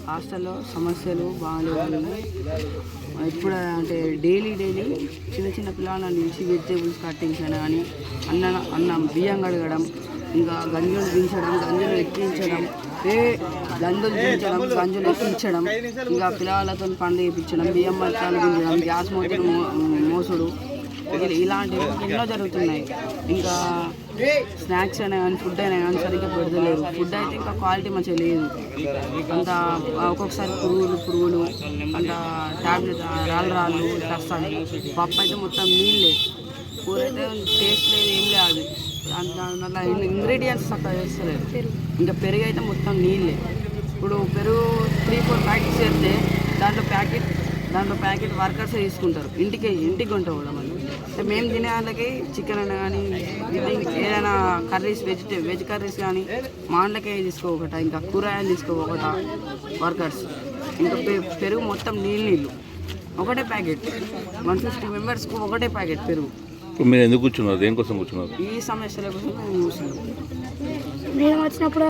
హాస్టల్లో సమస్యలు బాగాలేవు. ఇప్పుడు అంటే డైలీ చిన్న చిన్న పిల్లల నుంచి వెజిటేబుల్స్ కట్టింగ్స్ అని కానీ అన్నం బియ్యం కడగడం, ఇంకా గంజులు దించడం, గంజులు ఎక్కించడం, గంజులు ఎక్కించడం, ఇంకా పిల్లలతో పనులు చేయించడం, బియ్యం మచ్చాలు దించడం, గ్యాస్ మూతలు మోసుడు, ఇలాంటివి ఎన్నో జరుగుతున్నాయి. ఇంకా స్నాక్స్ అయినా కానీ ఫుడ్ అయినా కానీ సరిగ్గా పెడతలేరు. ఫుడ్ అయితే ఇంకా క్వాలిటీ మంచిగా లేదు. అంత ఒక్కొక్కసారి పురుగులు అంత ట్యాబ్లెట్ రాళ్ళు వస్తాయి. పప్పు అయితే మొత్తం నీళ్ళే, కూర అయితే టేస్ట్ లేదు, ఏం లేదు. దానివల్ల ఇంగ్రీడియంట్స్ తక్కువ చేస్తలేదు. ఇంకా పెరుగు అయితే మొత్తం నీళ్ళే. ఇప్పుడు పెరుగు 3-4 ప్యాకెట్స్ చేస్తే దాంట్లో ప్యాకెట్ వర్కర్స్ తీసుకుంటారు. ఇంటికి ఉంటారు కూడా. మళ్ళీ మేము తినే వాళ్ళకి చికెన్ అయినా కానీ ఏదైనా కర్రీస్ వెజ్ కర్రీస్ కానీ మాండ్లకే తీసుకోకట, ఇంకా కూరగాయలు తీసుకోకట వర్కర్స్. ఇంకా పెరుగు మొత్తం నీళ్ళు ఒకటే ప్యాకెట్. 150 మెంబర్స్కు ఒకటే ప్యాకెట్ పెరుగు. మీరు ఎందుకు కూర్చున్నారు? దేనికోసం కూర్చున్నారు? ఈ సమస్యల కోసం మేము కూర్చున్నాం. మేము వచ్చినప్పుడు